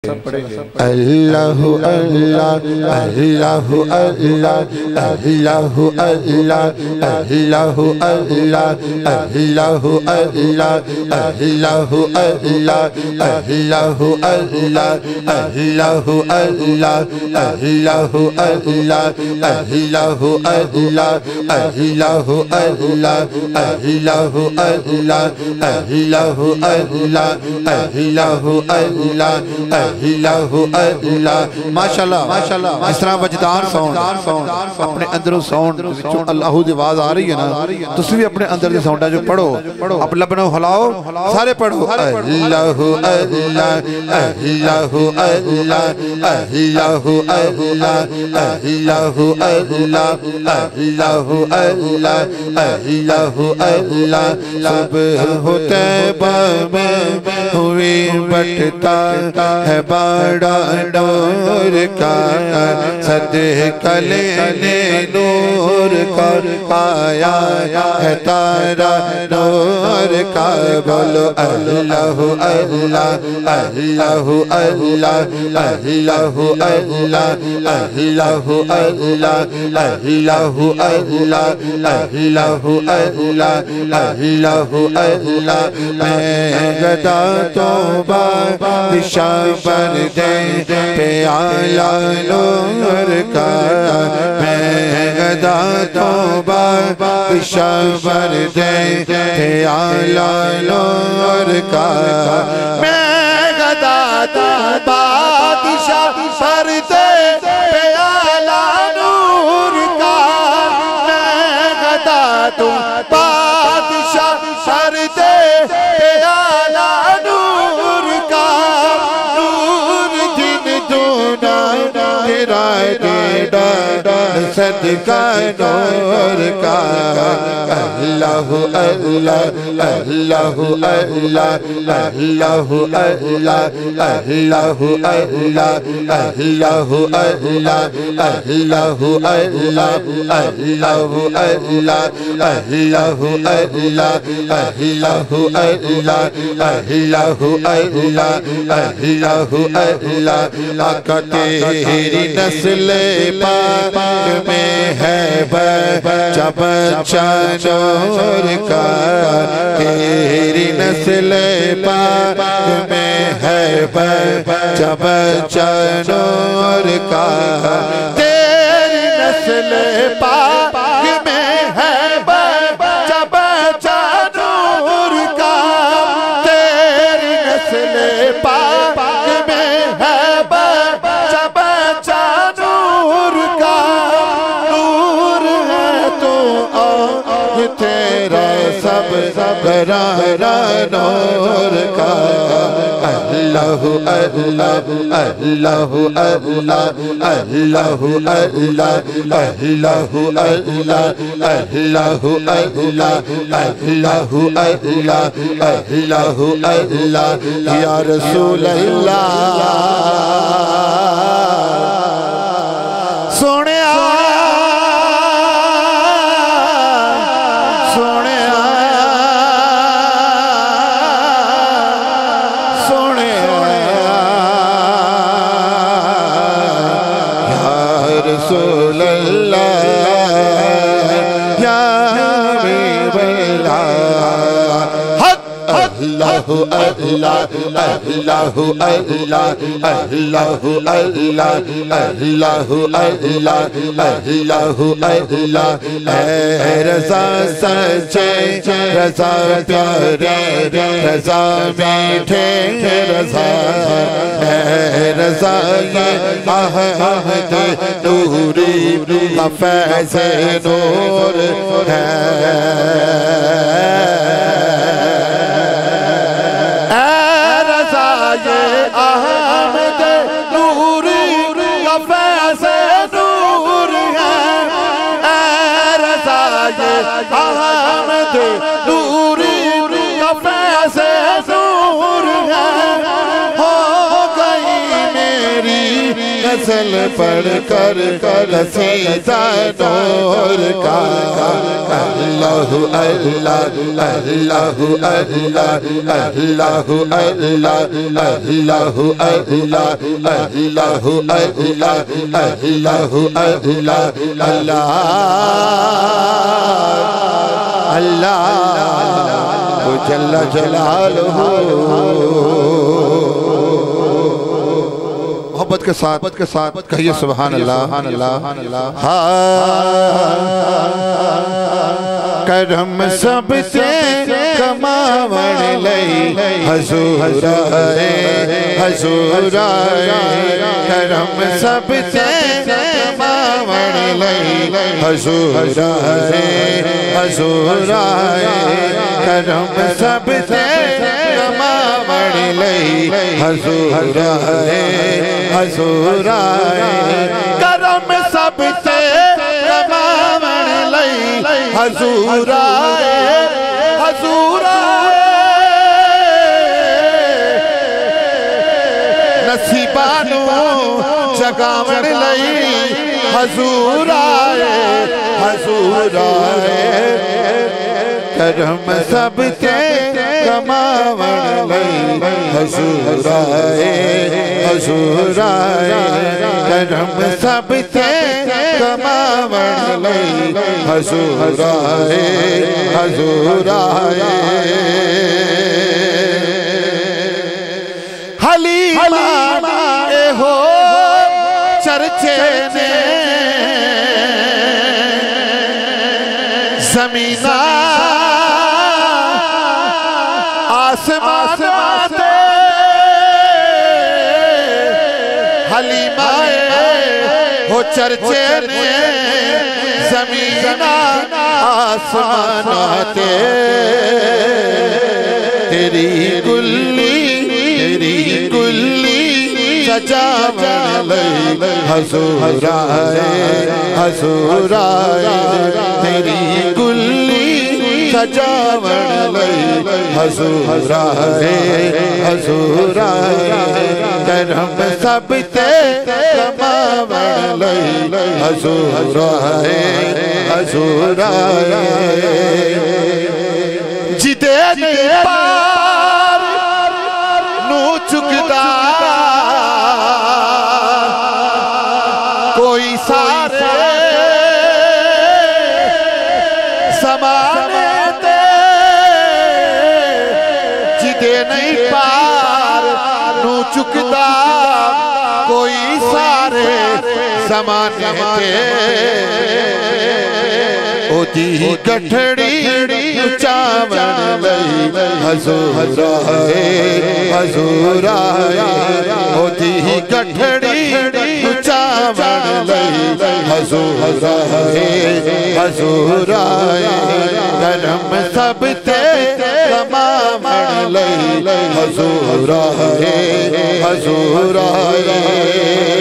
اللہ اللہ اللہ اللہ اللہ اللہ اللہ اللہ اللہ اللہ اللہ اللہ اللہ اللہ ماشاءاللہ اس طرح وجدان ساؤنڈ اپنے اندروں ساؤنڈ اللہ دی آواز آ رہی ہے نا تسی بھی اپنے اندر دے ساؤنڈ جو پڑھو اب لبنوں ہلاؤ سارے پڑھو اللہ اللہ اللہ اللہ اللہ اللہ اللہ اللہ اللہ اللہ صبح طیبہ میں ہوئی بٹتا ہے بڑا نور کا صدقہ لینے نور کا آیا ہے تارا نور کا بولو اللہ اللہ اللہ اللہ اللہ اللہ اللہ اللہ اللہ اللہ اللہ میں گدا توبہ بشابر دے پیالہ نور کا میں گدا توبہ بشابر دے پیالہ نور کا میں گدا توبہ بشابر دے پیالہ نور کا میں گدا توبہ بشابر دے پیالہ نور کا نور جن دونا تیرا دیدہ صدقہ نور کا اللہ اللہ اللہ اللہ اللہ اللہ اللہ اللہ اللہ اللہ اللہ آقا تیری نسل پاک میں ہے بچہ بچہ نور کا تیری نسل پاک میں ہے بچہ بچہ نور کا تیری نسل پاک میں ہے بچہ بچہ نور کا تیری نسل پاک میں ہے بچہ بچہ نور کا نور ہے تو آہ تیرا سب برارا نور کا اللہ اللہ اللہ اللہ اللہ اللہ اللہ اللہ اللہ اللہ اللہ یا رسول اللہ سونے رسول اللہ یا حبیب اللہ اللہ اللہ اللہ اللہ اللہ اللہ اللہ اللہ اے رضا سچے رضا پیارے رضا میٹھے رضا اے رضا یہ احمد نوری کا فیض نور ہے احمد نوری کا فیض نور ہے اے رضا یہ احمد نوری کا فیض نور ہے ہو گئی میری غزل پڑھ کر قصیدہ نور کا اللہ اللہ اللہ اللہ اللہ اللہ اللہ اللہ اللہ اللہ اللہ اللہ اللہ جل جلالہ محبت کے ساتھ کہیے سبحان اللہ کرم سب سے کماون لئی حضور آئے کرم سب سے کماون لئی حضور آئے کرم سب سے کماون لئی حضور آئے کرم سب سے کماون لئی حضور آئے نصیبانو جگاون لئی حضور آئے کرم سب سے کماون لئی حضور آئے کرم سب سے کماون لئی حضور آئے حلیمہ اے ہو چرچے نے زمینہ آسمان آتے حلیمہ ہو چرچے نے زمینہ آسمان آتے تیری کلی سجاون لئی حضور آئے تیری کلی سجاون لئی حضور آئے کرم سب سے کماون لئی حضور آئے جدے نہیں پار نو چکدا کوئی سارے زمانے دے جدے نہیں پار نو چکدا کوئی سارے زمانے دے او دی گٹھڑی چاون لئی حضور آئے او دی گٹھڑی چاون لئی حضور آئے کرم سب سے کماون لئی حضور آئے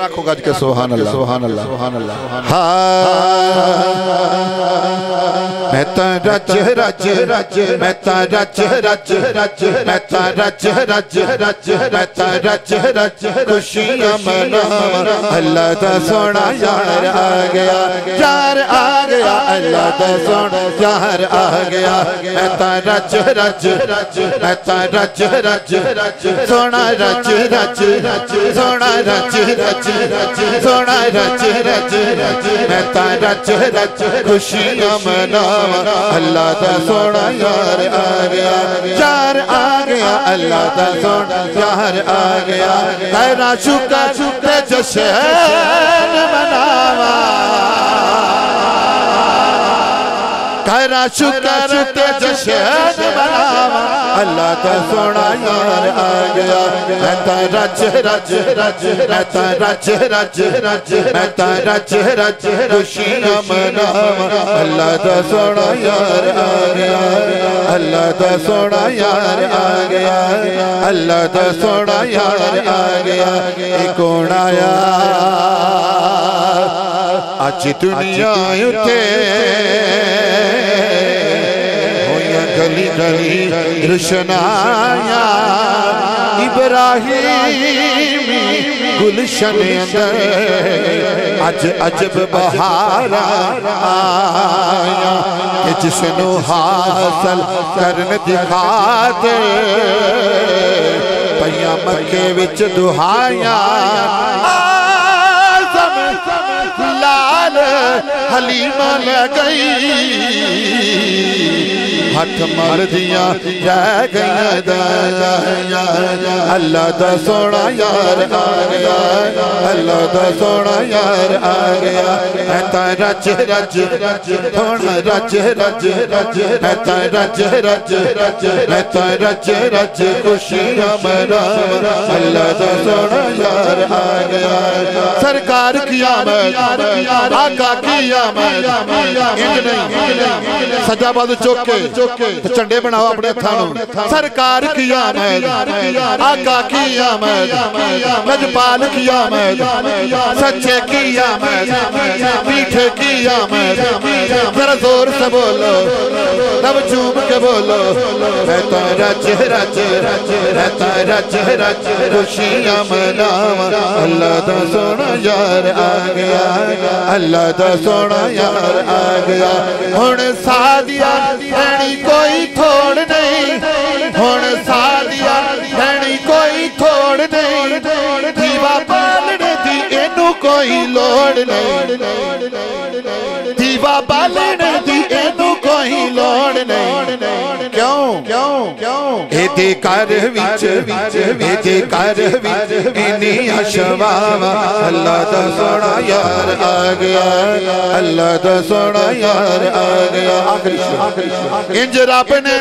رکھو گج کے سبحان اللہ مہتا رچ مہتا رچ خوشیاں مناواں اللہ دا سونا یار آ گیا اللہ دا سونا یار آ گیا مہتا رچ سونا رچ سونا رچ مہتا رچ خوشیاں مناواں اللہ دا سونا یار آ گیا اللہ دا سونا یار آ گیا تیرا شکر تے جشن مناواں تیرا شکر تے جشن مناواں اللہ دا سونا یار آ گیا مہتا رچ مہتا رچ خوشیاں مناواں اللہ دا سونا یار آ گیا اللہ دا سونا یار آ گیا اللہ دا سونا یار آ گیا کون آیا آج دنیا اٹھے گلی روشنایا ابراہیمی گلشن اندر اج عجب بہار آیا کہ جس نو حاصل کرن دکھا دے پیاں مکے وچ دہائیاں آزم لال حلیمہ لگئی ہاتھ مار دیاں رہ گئیاں دایا اللہ دا سونا یار آ گیا اللہ دا سونا یار آ گیا ایتا رج رج ہونا رج رج ایتا رج رج ایتا رج رج خوشیاں مناواں اللہ دا سونا یار آ گیا سرکار کی آمد آقا کی آمد انج نہیں سجا بازو چوکے چنڈے بناو اپنے تھانوں سرکار کی آمد آقا کی آمد لجپال کی آمد سچے کی آمد میٹھے کی آمد ذرا زور سے بولو لب چوم کے بولو رہتا رج رج رہتا رج رج خوشیاں مناواں اللہ دا سونا یار آ گیا اللہ دا سونا یار آ گیا ہن سادیا رہنی کوئی تھوڑ نہیں ہن سادیا رہنی کوئی تھوڑ نہیں دیوا بالنے دی اینو کوئی لوڑ نہیں دیوا بالنے دی اینو کوئی لوڑ نہیں کیوں ایدے کار وچ ایدے کار وچ اینی اشواوا اللہ دا سونا یار آ گیا اللہ دا سونا یار آ گیا انج رب نے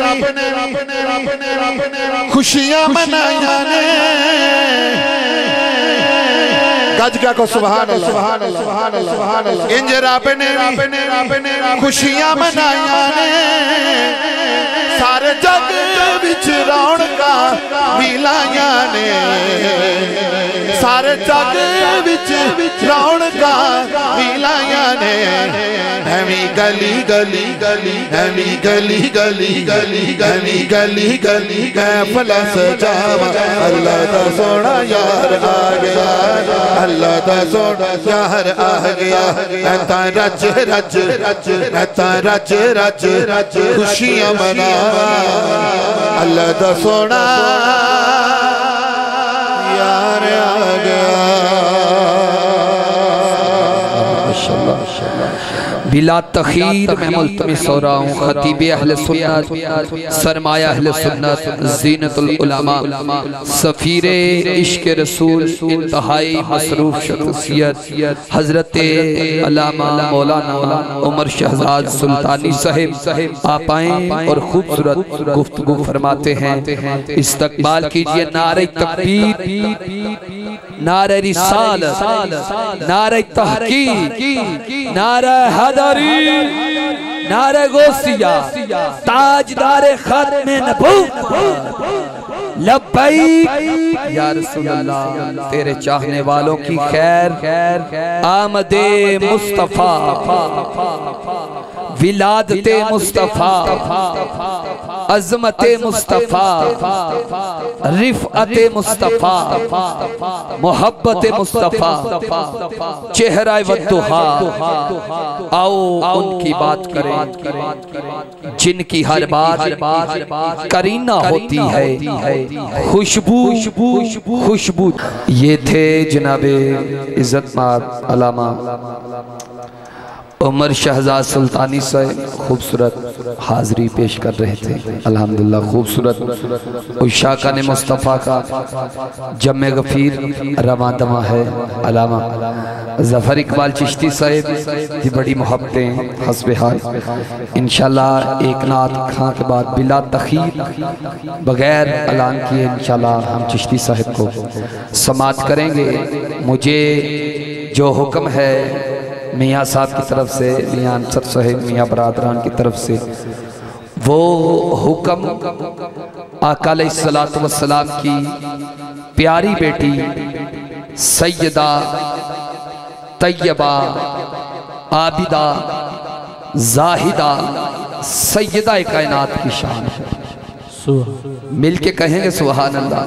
خوشیاں منائیاں نے گج گا کو سبحان اللہ انج رب نے خوشیاں منائیاں نے سارے جگ وچ رونقاں ملائیاں نے سارے جگ وچ رونقاں ملائیاں نے ایویں گلی گلی گلی ایویں گلی گلی گلی گلی گلی گلی محفل سجاواں اللہ دا سونا یار آ گیا اللہ دا سونا یار آ گیا ایتا رج رج ایتا رج رج خوشیاں مناواں اللہ دا سونا یار آ گیا بلا تخیر میں ملتمس ہو رہا ہوں خطیب اہل سنت سرمایہ اہل سنت زینت العلماء سفیر عشق رسول انتہائی مصروف شخصیت حضرت علامہ مولانا عمر شہزاد سلطانی صاحب آپ آئیں اور خوبصورت گفتگو فرماتے ہیں استقبال کیجئے نعرہ تکبیر نعرہ رسالت نعرہ تحقیق نعرہ حیدری نعرہ غوثیہ تاجدار ختم نبوت لبیک یا رسول اللہ تیرے چاہنے والوں کی خیر آمد مصطفیٰ ولادت مصطفیٰ عظمت مصطفیٰ رفعت مصطفیٰ محبت مصطفیٰ چہرہ والدہا آؤ ان کی بات کریں جن کی ہر بات کرینہ ہوتی ہے خوشبو یہ تھے جناب عزت مآب علامہ عمر شہزاد سلطانی سے خوبصورت حاضری پیش کر رہے تھے الحمدللہ خوبصورت عشاقان مصطفیٰ کا جمع غفیر رواں دمہ ہے علامہ ظفر اقبال چشتی صاحب کی بڑی محبتیں حسب حال انشاءاللہ ایک نعت کھاں کے بعد بلا تخیر بغیر اعلان کیے انشاءاللہ ہم چشتی صاحب کو سماعت کریں گے مجھے جو حکم ہے میاں صاحب کی طرف سے میاں انصر صاحب میاں برادران کی طرف سے وہ حکم آقا علیہ السلام کی پیاری بیٹی سیدہ طیبہ عابدہ زاہدہ سیدہ کائنات کی شان ہے مل کے کہیں گے سبحان اللہ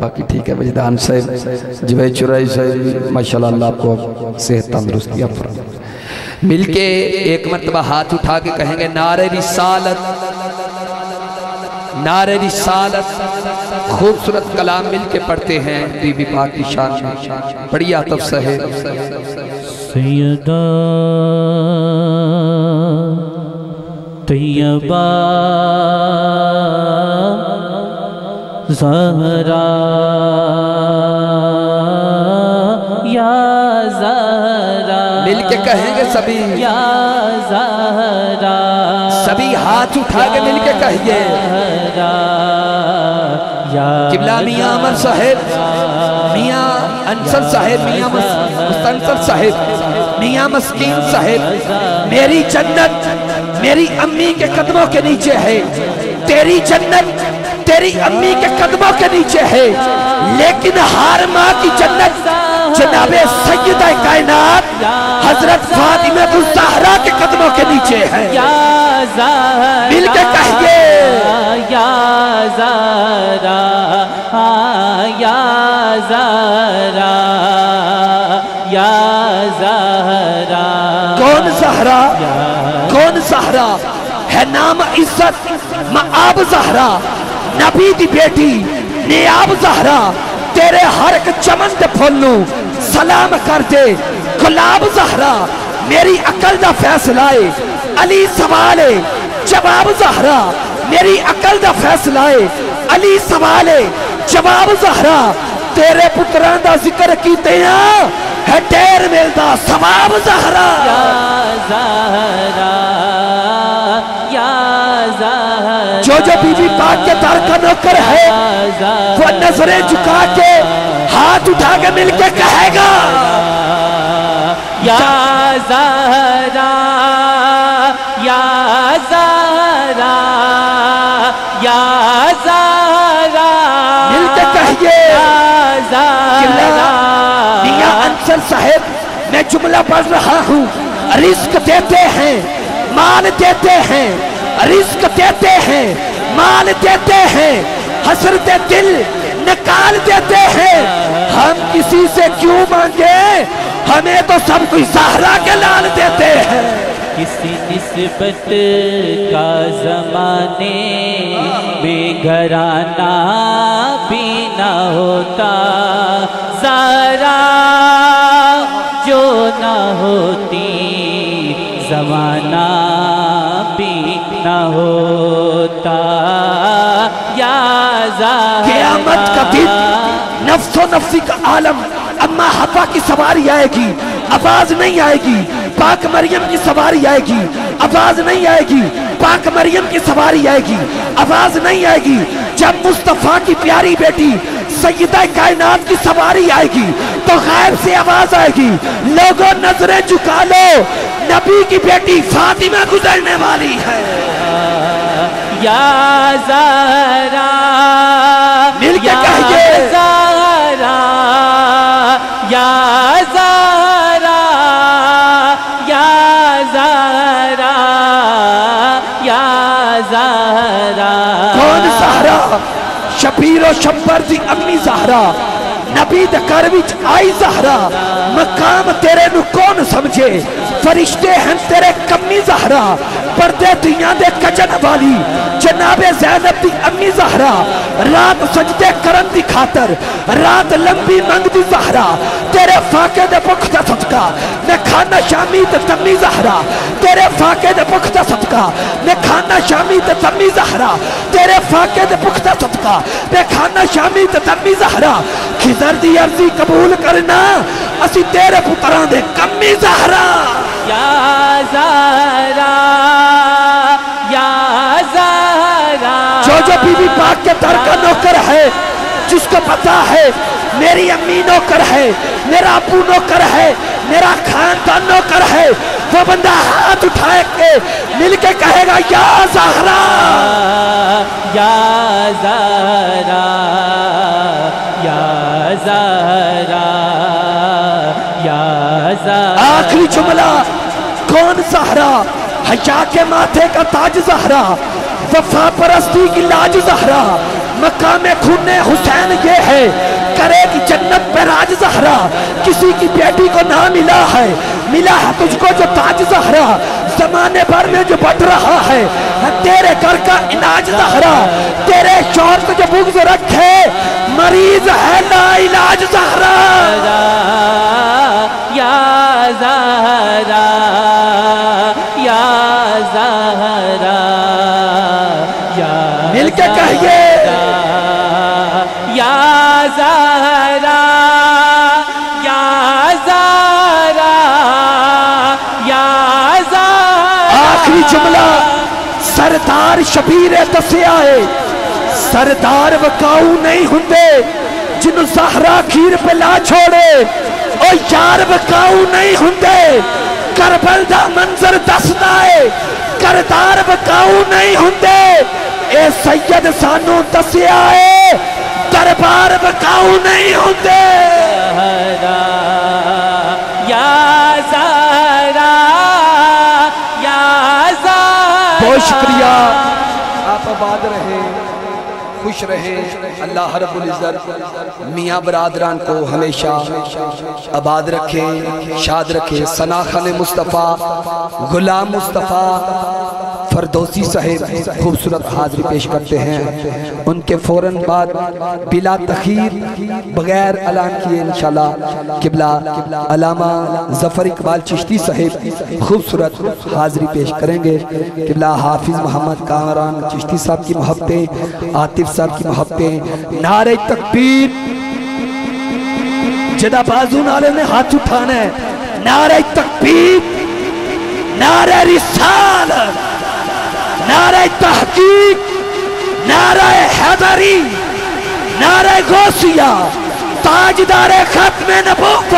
باقی ٹھیک ہے وجدان صاحب جوید چرائی صاحب ماشاءاللہ اللہ آپ کو صحت تندرستی عطا مل کے ایک مرتبہ ہاتھ اٹھا کے کہیں گے نعرہ رسالت نعرہ رسالت خوبصورت کلام مل کے پڑھتے ہیں بی بی پاک کی شان میں پڑھیے عاطف صاحب سیدہ طیبہ زہرا یا زہرا مل کے کہیں گے سبھی یا زہرا سبھی ہاتھ اٹھا کے مل کے کہیے قبلہ میاں عمر صاحب میاں انصر صاحب میاں مستنصر صاحب میاں مسکین صاحب میری جنت میری امی کے قدموں کے نیچے ہے تیری جنت تیری امی کے قدموں کے نیچے ہے لیکن ہر ماں کی جنت جناب سیدہ کائنات حضرت فاطمہ الزہرا کے قدموں کے نیچے ہے مل کے کہیے یا زہرا یا زہرا یا زہرا کون زہرا کون زہرا ہے نام عزت معاب زہرا نبی دی بیٹی نیاب زہرا تیرے ہر ایک چمن دے پھولوں سلام کر دے گلاب زہرا میری عقل دا فیصلائے علی سوالے جواب زہرا میری عقل دا فیصلائے علی سوالے جواب زہرا تیرے پتران دا ذکر کیتے ہیں ہے ڈیر ملدا ثواب زہرا یا زہرا یا زہرا جو بی بی پاک کے در کا نوکر ہے وہ نظریں جھکا کے ہاتھ اٹھا کے مل کے کہے گا یا زہرا یا زہرا یا زہرا مل کے کہیے میاں انصر صاحب میں جملہ پڑھ رہا ہوں رزق دیتے ہیں مال دیتے ہیں رزق دیتے ہیں مال دیتے ہیں حسرت دل نکال دیتے ہیں ہم کسی سے کیوں مانگے ہمیں تو سب کوئی زہرا کے لال دیتے ہیں کسی نسبت کا زمانے بے گھرانہ بھی نہ ہوتا زہرا جو نہ ہوتی زمانہ بھی نہ ہوتا یا زہرا قیامت کا دن نفس و نفسی کا عالم اما حوا کی سواری آئے گی آواز نہیں آئے گی پاک مریم کی سواری آئے گی آواز نہیں آئے گی پاک مریم کی سواری آئے گی آواز نہیں آئے گی جب مصطفیٰ کی پیاری بیٹی سیدہ کائنات کی سواری آئے گی تو غیب سے آواز آئے گی لوگوں نظریں جھکا لو نبی کی بیٹی فاطمہ گزرنے والی ہے یا زہرا مل کے کہیے زہرا یا زہرا یا زہرا یا زہرا کون زہرا شبیر و شبر دی امی زہرا نبی دکار وچ آئی زہرا مقام تیرے نو کون سمجھے فرشتے ہیں تیرے کمی زہرا پردے دنیا دے کجن والی جناب زینب دی امی زہرا رات سجدے کرن دی خاطر رات لمبی منگ دی زہرا تیرے فاقے دے پختہ صدقہ میں کھانا شامی تے تمی زہرا تیرے فاقے دے پختہ صدقہ میں کھانا شامی تے تمی زہرا تیرے فاقے دے پختہ صدقہ میں کھانا شامی تے تمی زہرا خضر دی عرضی قبول کرنا اسی تیرے پتران دے کمی زہرا یا زہرا یا زہرا جو بی بی پاک کے در کا نوکر ہے جس کو پتا ہے میری امی نوکر ہے میرا ابو نوکر ہے میرا خاندان نوکر ہے وہ بندہ ہاتھ اٹھائے کے مل کے کہے گا یا زہرا یا زہرا یا زہرا یا زہرا آخری جملہ کون زہرا حیا کے ماتھے کا تاج زہرا وفا پرستی کی لاج زہرا مقام خون حسین یہ ہے، کرے گی جنت پہ راج زہرا، کسی کی بیٹی کو نہ ملا ہے، ملا ہے تجھ کو جو تاج زہرا، زمانے بھر میں جو بڑھ رہا ہے تیرے گھر کا علاج زہرا، تیرے شوہر سے جو بغض رکھے مریض ہے لا علاج زہرا، یا زہرا یا زہرا یا مل کے کہیے یا زہرا یا زہرا یا زہرا۔ آخری جملہ سردار شبیر دسیا ہے، سردار وکاؤ نہیں ہوندے جنہوں زہرا کھیر پہ لا چھوڑے، او یار وکاؤ نہیں ہوندے کربل دا منظر دسدا ہے، کردار وکاؤ نہیں ہوندے اے سید سانو دسیا ہے، دربار وکاؤ نہیں ہوندے۔ زہرا یا زہرا یا زہرا۔ بہت شکریہ، آپ آباد رہے، خوش رہے، اللہ رب العزت میاں برادران کو ہمیشہ آباد رکھے، شاد رکھے۔ ثنا خان مصطفیٰ، غلام مصطفیٰ فردوسی صاحب خوبصورت حاضری پیش کرتے ہیں، ان کے فوراً بعد بلا تخیر بغیر اعلان کیے انشاءاللہ قبلہ علامہ ظفر اقبال چشتی صاحب خوبصورت حاضری پیش کریں گے۔ قبلہ حافظ محمد کامران چشتی صاحب کی محبتیں، عاطف صاحب کی محبتیں، نعرہ تکبیر، جدہ بازو نعرے نے ہاتھ اٹھانا ہے، نعرہ تکبیر، نعرہ رسالت، نعرہ تحقیق، نعرہ حیدری، نعرہ غوثیہ، تاجدار ختم نبوت۔